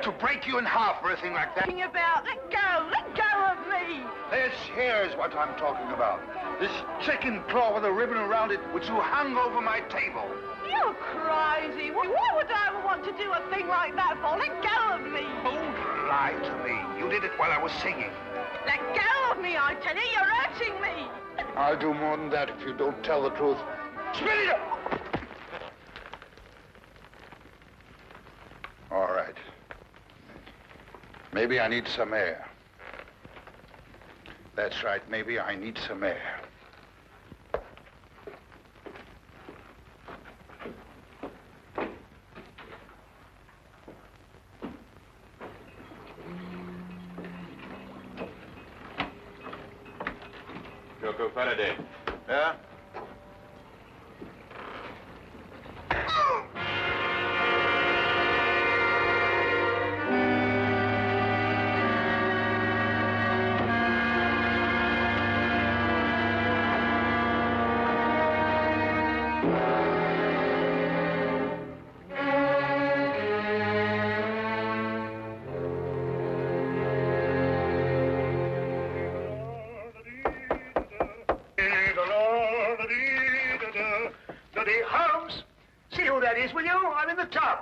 to break you in half or anything like that. Let go of me. Here's what I'm talking about. This chicken claw with a ribbon around it, which you hung over my table. You're crazy. Why would I ever want to do a thing like that for? Let go of me. Don't lie to me. You did it while I was singing. Let go of me, I tell you. You're hurting me. I'll do more than that if you don't tell the truth. Spit it up! All right. Maybe I need some air. That's right, maybe I need some air. Joko Faraday. Yeah? Holmes, see who that is, will you? I'm in the tub.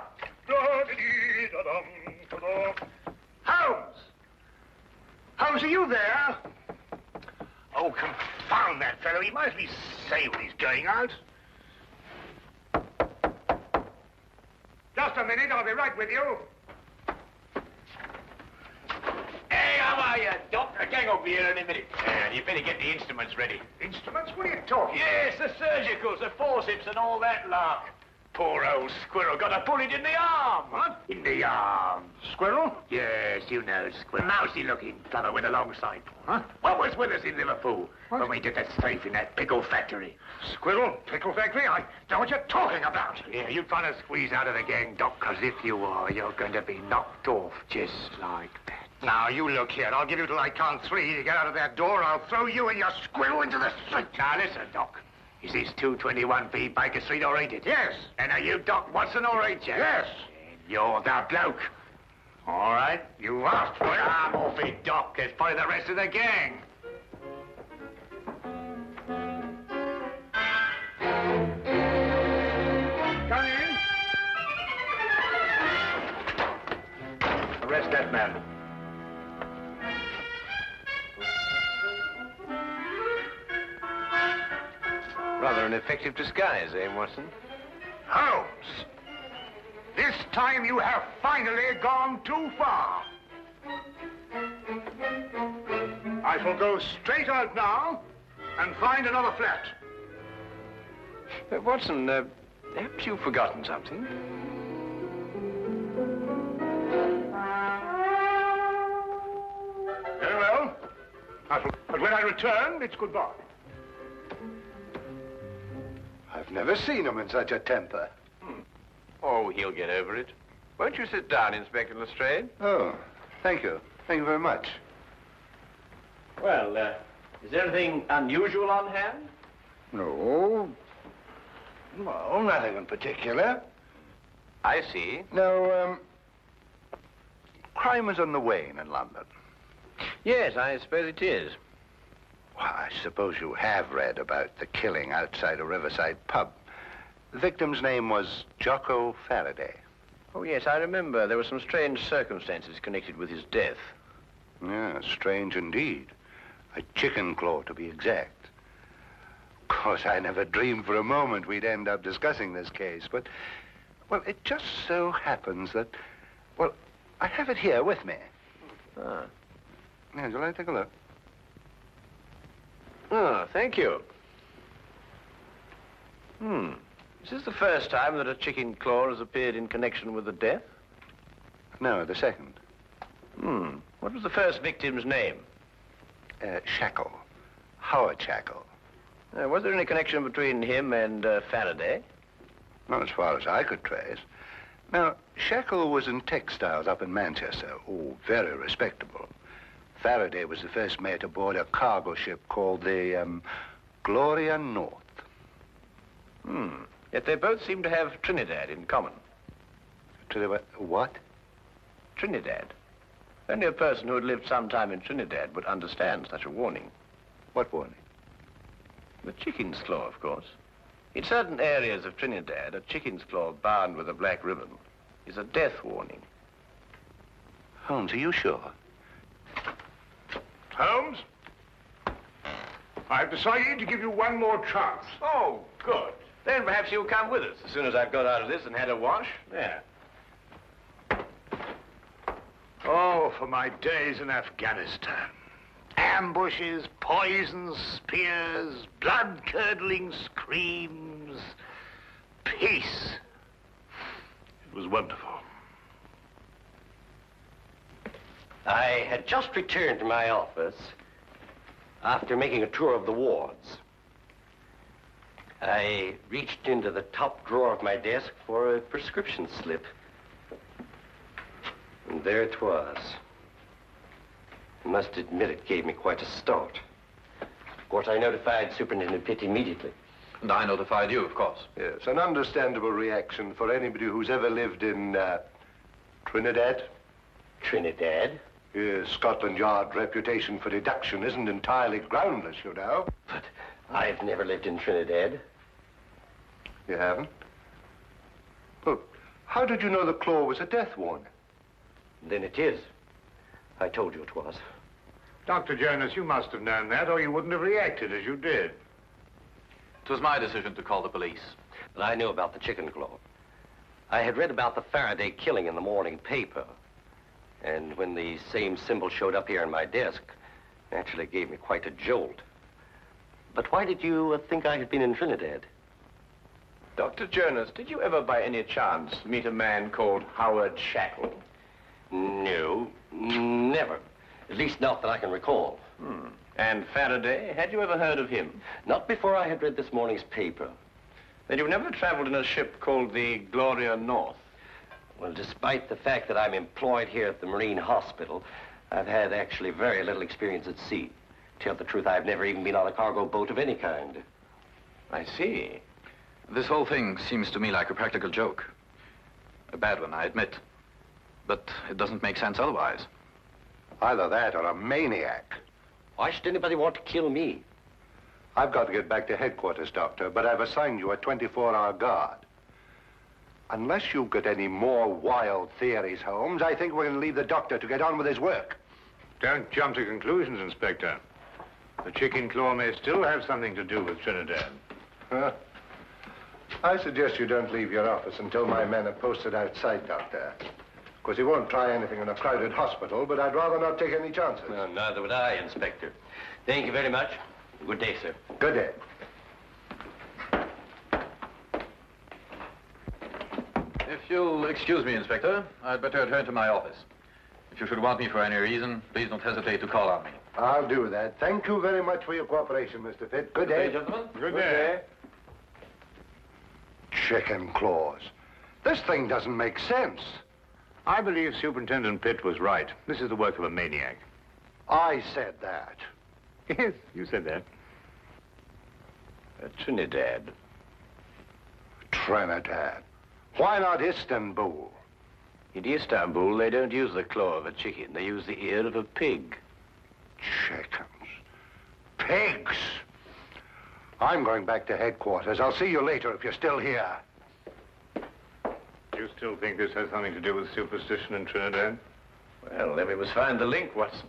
Holmes! Holmes, are you there? Oh, confound that fellow. He might as well say when he's going out. Just a minute, I'll be right with you. Hey, how are you, Doc? A gang will be here in a minute. You better get the instruments ready. Instruments? What are you talking about? Yes, the surgicals, the forceps and all that lark. Poor old squirrel got a bullet in the arm. What? In the arm. Squirrel? Yes, you know, squirrel. Mousy-looking fellow with a long sight. Huh? What was with us in Liverpool when we did that safe in that pickle factory? Squirrel? Pickle factory? I know what you're talking about. Yeah, you trying to squeeze out of the gang, Doc, because if you are, you're going to be knocked off just like that. Now, you look here. I'll give you till I count 3 to get out of that door. I'll throw you and your squirrel into the street. Now, listen, Doc. Is this 221B Baker Street or ain't it? Yes. And are you Doc Watson or ain't you? Yes. And you're the bloke. All right. You asked for it. I'm off it, Doc. There's probably the rest of the gang. Come in. Arrest that man. Rather an effective disguise, eh, Watson? Holmes, this time you have finally gone too far. I shall go straight out now and find another flat. Watson, perhaps you've forgotten something. Very well. But when I return, it's goodbye. I've never seen him in such a temper. Oh, he'll get over it. Won't you sit down, Inspector Lestrade? Oh, thank you. Thank you very much. Well, is there anything unusual on hand? No. No, nothing in particular. I see. No, crime is on the wane in London. Yes, I suppose it is. Well, I suppose you have read about the killing outside a riverside pub. The victim's name was Jocko Faraday. Oh, yes, I remember. There were some strange circumstances connected with his death. Yeah, strange indeed. A chicken claw, to be exact. Of course, I never dreamed for a moment we'd end up discussing this case, but, well, it just so happens that, well, I have it here with me. Ah. Yeah, shall I take a look? Oh, thank you. Is this the first time that a chicken claw has appeared in connection with the death? No, the second. What was the first victim's name? Shackle. Howard Shackle. Was there any connection between him and Faraday? Not as far as I could trace. Now, Shackle was in textiles up in Manchester. Oh, very respectable. Faraday was the first mate aboard a cargo ship called the, Gloria North. Yet they both seem to have Trinidad in common. What? Trinidad. Only a person who had lived some time in Trinidad would understand such a warning. What warning? The chicken's claw, of course. In certain areas of Trinidad, a chicken's claw bound with a black ribbon is a death warning. Holmes, are you sure? Holmes? I've decided to give you one more chance. Oh, good. Then perhaps you'll come with us as soon as I've got out of this and had a wash. There. Oh, for my days in Afghanistan. Ambushes, poisons, spears, blood-curdling screams. Peace. It was wonderful. I had just returned to my office after making a tour of the wards. I reached into the top drawer of my desk for a prescription slip. And there it was. I must admit it gave me quite a start. Of course, I notified Superintendent Pitt immediately. And I notified you, of course. Yes, an understandable reaction for anybody who's ever lived in Trinidad. Trinidad? Yes, Scotland Yard's reputation for deduction isn't entirely groundless, you know. But I've never lived in Trinidad. You haven't? Well, how did you know the claw was a death warning? Then it is. I told you it was. Dr. Jonas, you must have known that, or you wouldn't have reacted as you did. It was my decision to call the police. But I knew about the chicken claw. I had read about the Faraday killing in the morning paper. And when the same symbol showed up here on my desk, it actually gave me quite a jolt. But why did you think I had been in Trinidad? Dr. Jonas, did you ever by any chance meet a man called Howard Shackle? No, never. At least not that I can recall. And Faraday, had you ever heard of him? Not before I had read this morning's paper. Then you've never traveled in a ship called the Gloria North? Well, despite the fact that I'm employed here at the Marine Hospital, I've had actually very little experience at sea. To tell the truth, I've never even been on a cargo boat of any kind. I see. This whole thing seems to me like a practical joke. A bad one, I admit. But it doesn't make sense otherwise. Either that or a maniac. Why should anybody want to kill me? I've got to get back to headquarters, Doctor, but I've assigned you a 24-hour guard. Unless you've got any more wild theories, Holmes, I think we're going to leave the doctor to get on with his work. Don't jump to conclusions, Inspector. The chicken claw may still have something to do with Trinidad. I suggest you don't leave your office until my men are posted outside, Doctor. Of course, he won't try anything in a crowded hospital, but I'd rather not take any chances. No, neither would I, Inspector. Thank you very much. Good day, sir. Good day. If you'll excuse me, Inspector, I'd better return to my office. If you should want me for any reason, please don't hesitate to call on me. I'll do that. Thank you very much for your cooperation, Mr. Pitt. Good day. Gentlemen. Good day. Chicken claws. This thing doesn't make sense. I believe Superintendent Pitt was right. This is the work of a maniac. I said that. Yes, you said that. Trinidad. Trinidad. Why not Istanbul? In Istanbul, they don't use the claw of a chicken. They use the ear of a pig. Chickens. Pigs. I'm going back to headquarters. I'll see you later if you're still here. Do you still think this has something to do with superstition in Trinidad? Well, then we must find the link, Watson.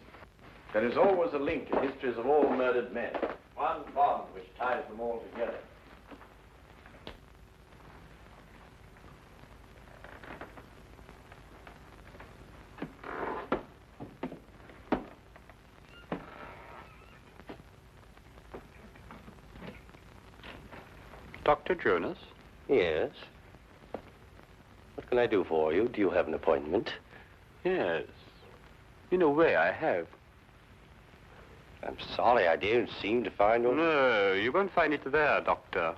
There is always a link in histories of all murdered men. One bond which ties them all together. Dr. Jonas? Yes. What can I do for you? Do you have an appointment? Yes. In a way, I have. I'm sorry, I didn't seem to find one. No, you won't find it there, Doctor.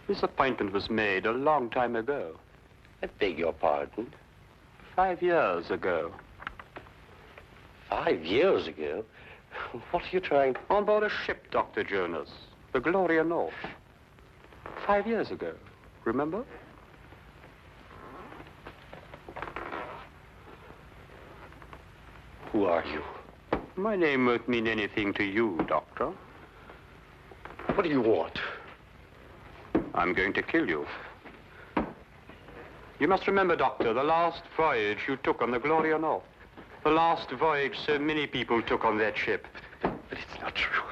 This appointment was made a long time ago. I beg your pardon. 5 years ago. 5 years ago? What are you trying... On board a ship, Dr. Jonas. The Gloria North. 5 years ago. Remember? Who are you? My name won't mean anything to you, Doctor. What do you want? I'm going to kill you. You must remember, Doctor, the last voyage you took on the Gloria North. The last voyage so many people took on that ship. But it's not true.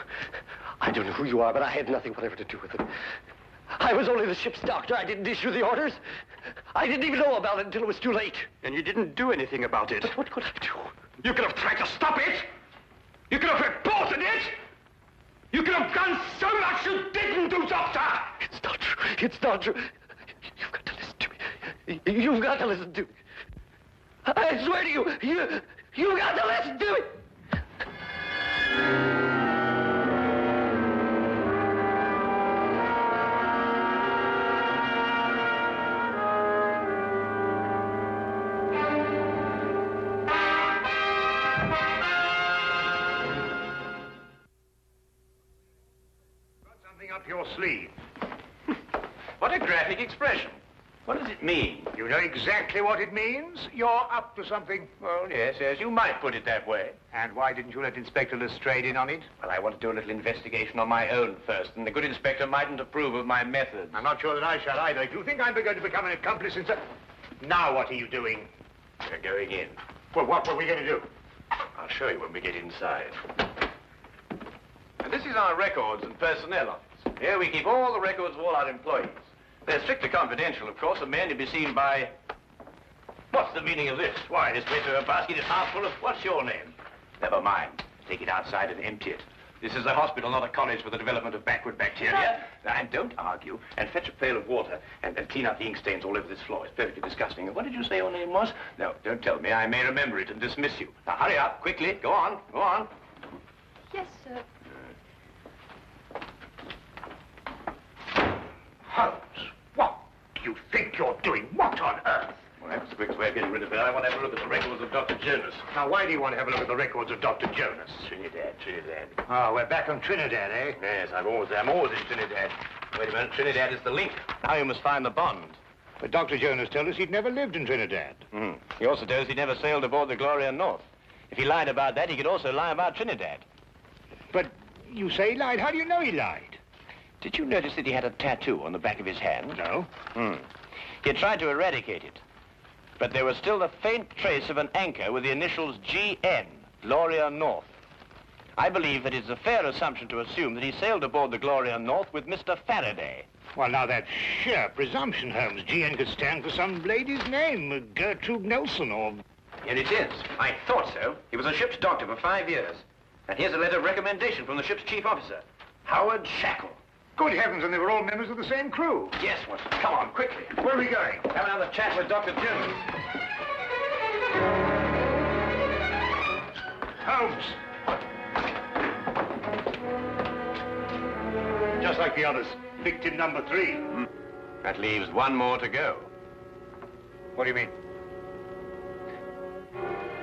I don't know who you are, but I had nothing whatever to do with it. I was only the ship's doctor. I didn't issue the orders. I didn't even know about it until it was too late. And you didn't do anything about it. But what could I do? You could have tried to stop it. You could have reported it. You could have done so much you didn't do, Doctor. It's not true. It's not true. You've got to listen to me. You've got to listen to me. I swear to you, you've got to listen to me. Up your sleeve. What a graphic expression. What does it mean? You know exactly what it means. You're up to something. Well, yes, you might put it that way. And why didn't you let Inspector Lestrade in on it? Well, I want to do a little investigation on my own first, and the good inspector mightn't approve of my methods. I'm not sure that I shall either. If you think I'm going to become an accomplice in... Now what are you doing? We're going in. Well, what were we going to do? I'll show you when we get inside. And this is our records and personnel office. Here we keep all the records of all our employees. They're strictly confidential, of course, and may only be seen by... What's the meaning of this? Why, this paper basket is half full of... What's your name? Never mind. Take it outside and empty it. This is a hospital, not a college for the development of backward bacteria. Now, and don't argue, and fetch a pail of water, and clean out the ink stains all over this floor. It's perfectly disgusting. And what did you say your name was? No, don't tell me. I may remember it and dismiss you. Now, hurry up, quickly. Go on, go on. Yes, sir. Holmes, what do you think you're doing? What on earth? Well, that's the quickest way of getting rid of her. I want to have a look at the records of Dr. Jonas. Now, why do you want to have a look at the records of Dr. Jonas? Trinidad. Oh, we're back on Trinidad, eh? Yes, I'm always in Trinidad. Wait a minute, Trinidad is the link. Now you must find the bond. But Dr. Jonas told us he'd never lived in Trinidad. He also told us he never sailed aboard the Gloria North. If he lied about that, he could also lie about Trinidad. But you say he lied. How do you know he lied? Did you notice that he had a tattoo on the back of his hand? No. He had tried to eradicate it. But there was still the faint trace of an anchor with the initials GN, Gloria North. I believe that it's a fair assumption to assume that he sailed aboard the Gloria North with Mr. Faraday. Well, now, that's sheer presumption, Holmes. GN could stand for some lady's name, Gertrude Nelson, or... Here it is. I thought so. He was a ship's doctor for 5 years. And here's a letter of recommendation from the ship's chief officer, Howard Shackle. Good heavens, and they were all members of the same crew. Yes, Watson. Come on, quickly. Where are we going? Have another chat with Dr. Jones. Holmes! Just like the others. Victim number 3. That leaves one more to go. What do you mean?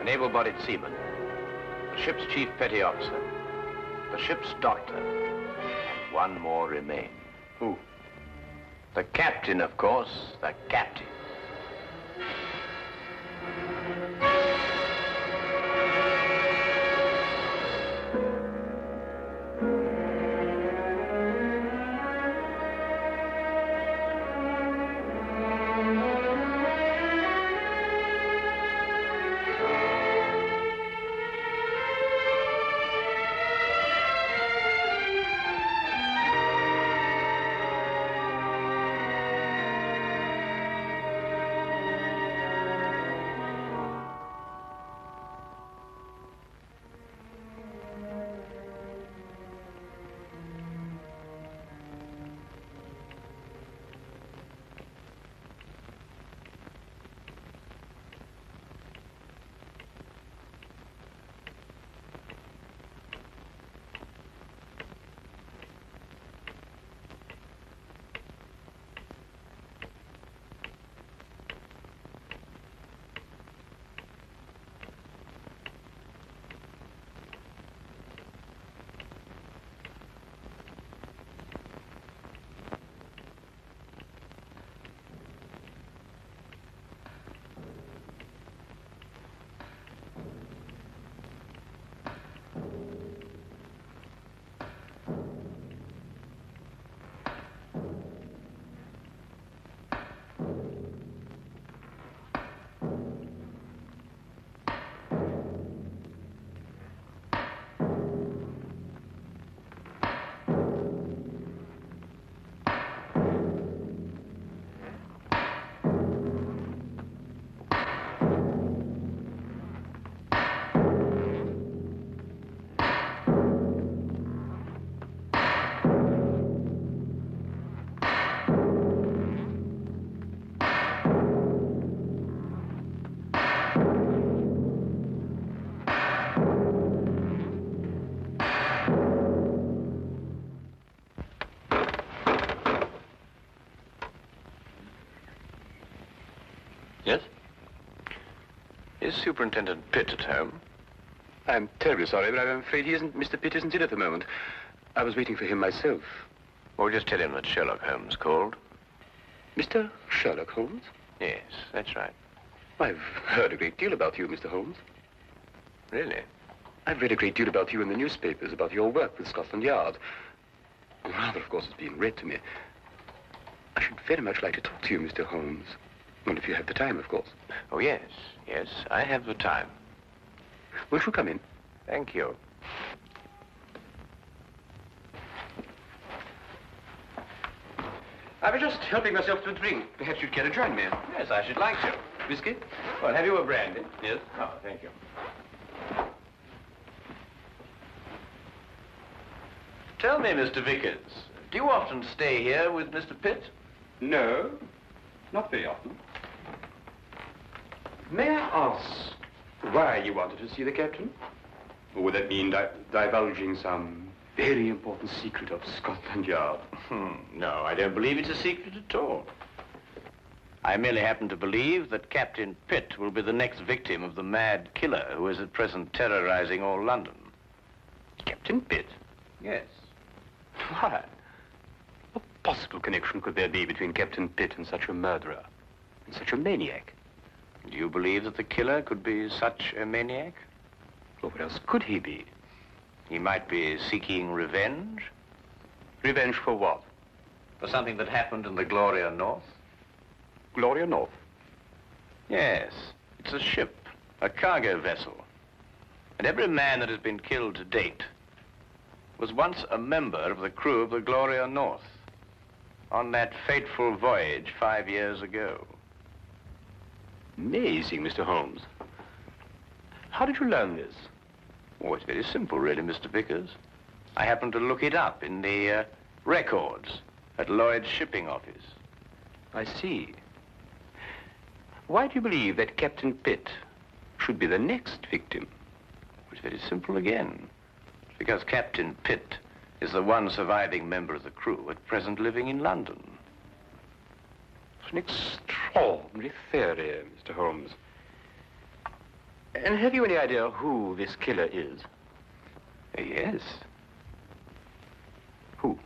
An able-bodied seaman, the ship's chief petty officer, the ship's doctor, and one more remains. Who? The captain, of course, the captain. Is Superintendent Pitt at home? I'm terribly sorry, but I'm afraid Mr. Pitt isn't in at the moment. I was waiting for him myself. Well, just tell him that Sherlock Holmes called. Mr. Sherlock Holmes? Yes, that's right. I've heard a great deal about you, Mr. Holmes. Really? I've read a great deal about you in the newspapers, about your work with Scotland Yard. Rather, of course, it's being read to me. I should very much like to talk to you, Mr. Holmes. Well, if you have the time, of course. Oh, yes. Yes, I have the time. Won't you come in? Thank you. I was just helping myself to a drink. Perhaps you'd care to join me. Yes, I should like to. Whiskey? Well, have you a brandy? Yes. Oh, thank you. Tell me, Mr. Vickers, do you often stay here with Mr. Pitt? No, not very often. May I ask why you wanted to see the captain? Or would that mean divulging some very important secret of Scotland Yard? No, I don't believe it's a secret at all. I merely happen to believe that Captain Pitt will be the next victim of the mad killer who is at present terrorizing all London. Captain Pitt? Yes. Why? What possible connection could there be between Captain Pitt and such a murderer, and such a maniac? Do you believe that the killer could be such a maniac? Well, what else could he be? He might be seeking revenge. Revenge for what? For something that happened in the Gloria North. Gloria North? Yes. It's a ship, a cargo vessel. And every man that has been killed to date was once a member of the crew of the Gloria North on that fateful voyage 5 years ago. Amazing, Mr. Holmes. How did you learn this? Oh, it's very simple, really, Mr. Vickers. I happened to look it up in the records at Lloyd's shipping office. I see. Why do you believe that Captain Pitt should be the next victim? It's very simple again. It's because Captain Pitt is the one surviving member of the crew at present living in London. It's an extraordinary theory, Mr. Holmes. And have you any idea who this killer is? Yes. Who?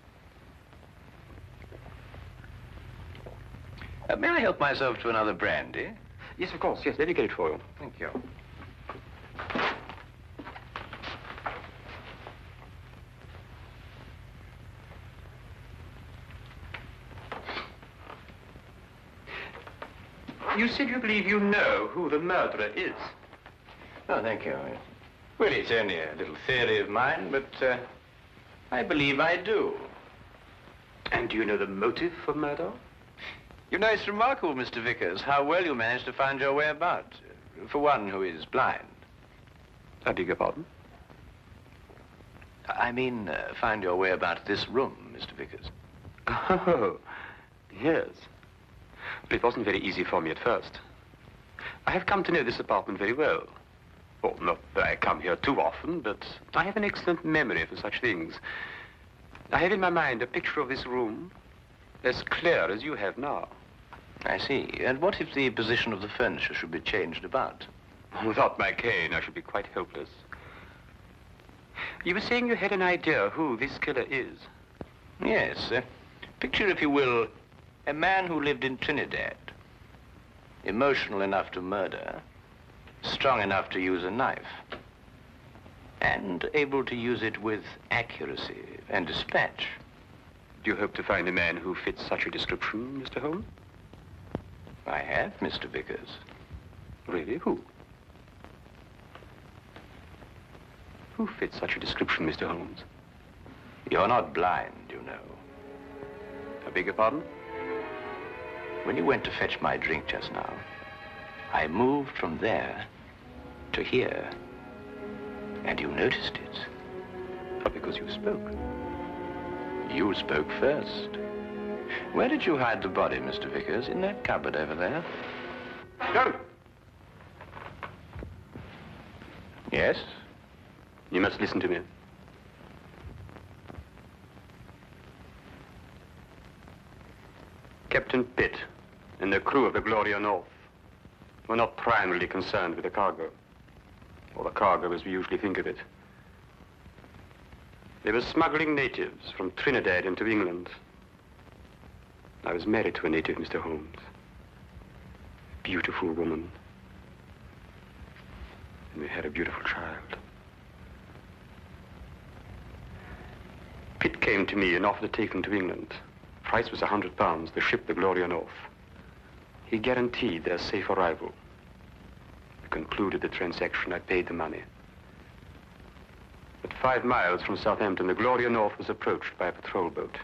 May I help myself to another brandy? Yes, of course. Yes, let me get it for you. Thank you. You said you believe you know who the murderer is. Oh, thank you. Well, it's only a little theory of mine, but I believe I do. And do you know the motive for murder? You know, it's remarkable, Mr. Vickers, how well you managed to find your way about, for one who is blind. I beg your pardon? I mean, find your way about this room, Mr. Vickers. Oh, yes. But it wasn't very easy for me at first. I have come to know this apartment very well. Well, not that I come here too often, but I have an excellent memory for such things. I have in my mind a picture of this room as clear as you have now. I see. And what if the position of the furniture should be changed about? Without my cane, I should be quite helpless. You were saying you had an idea who this killer is. Yes. Picture, if you will, a man who lived in Trinidad. Emotional enough to murder, strong enough to use a knife, and able to use it with accuracy and dispatch. Do you hope to find a man who fits such a description, Mr. Holmes? I have, Mr. Vickers. Really? Who? Who fits such a description, Mr. Holmes? You're not blind, you know. I beg your pardon? When you went to fetch my drink just now, I moved from there to here, and you noticed it. Oh, because you spoke. You spoke first. Where did you hide the body, Mr. Vickers? In that cupboard over there? No! Yes? You must listen to me. Captain Pitt and the crew of the Gloria North were not primarily concerned with the cargo, or the cargo as we usually think of it. They were smuggling natives from Trinidad into England. I was married to a native, Mr. Holmes. Beautiful woman. And we had a beautiful child. Pitt came to me and offered to take them to England. Price was £100, the ship the Gloria North. He guaranteed their safe arrival. We concluded the transaction. I paid the money. At 5 miles from Southampton, the Gloria North was approached by a patrol boat.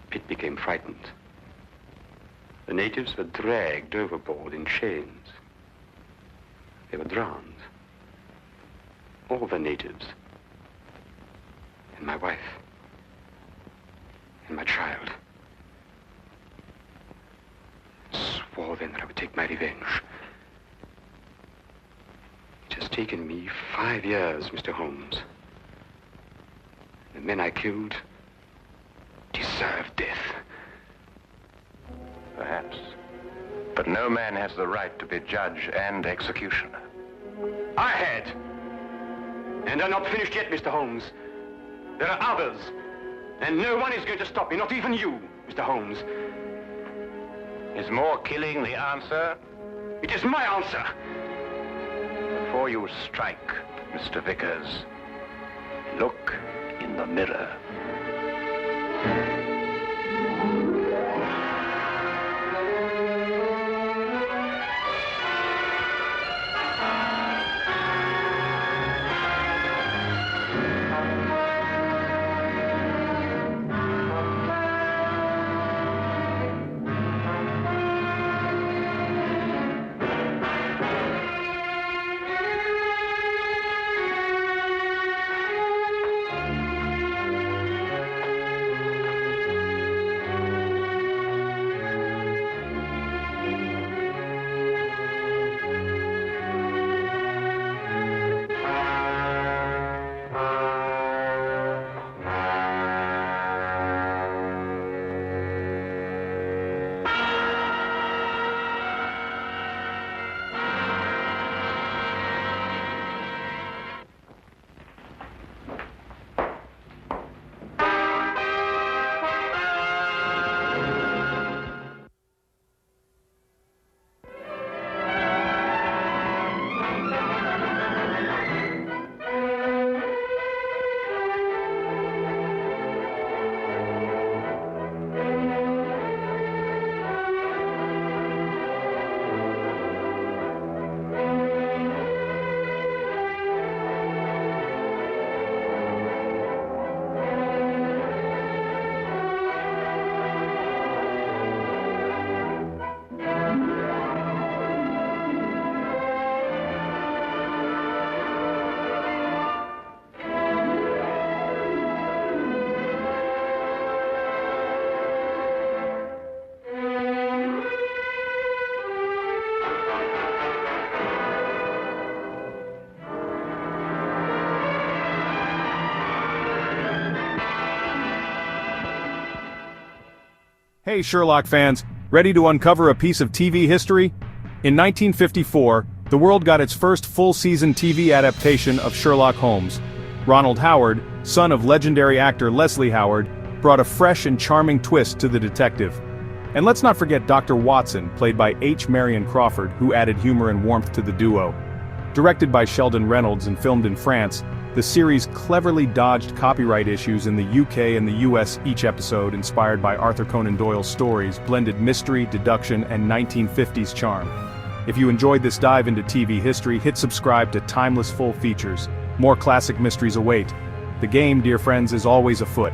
Pitt became frightened. The natives were dragged overboard in chains. They were drowned. All the natives. And my wife. And my child. Swore then that I would take my revenge. It has taken me 5 years, Mr. Holmes. The men I killed deserve death. Perhaps. But no man has the right to be judge and executioner. I had. And I'm not finished yet, Mr. Holmes. There are others. And no one is going to stop me, not even you, Mr. Holmes. Is more killing the answer? It is my answer. Before you strike, Mr. Vickers, look in the mirror. Hey Sherlock fans, ready to uncover a piece of TV history? In 1954, the world got its first full-season TV adaptation of Sherlock Holmes. Ronald Howard, son of legendary actor Leslie Howard, brought a fresh and charming twist to the detective. And let's not forget Dr. Watson, played by H. Marion Crawford, who added humor and warmth to the duo. Directed by Sheldon Reynolds and filmed in France, the series cleverly dodged copyright issues in the UK and the US. Each episode, inspired by Arthur Conan Doyle's stories, blended mystery, deduction, and 1950s charm. If you enjoyed this dive into TV history, hit subscribe to Timeless Full Features. More classic mysteries await. The game, dear friends, is always afoot.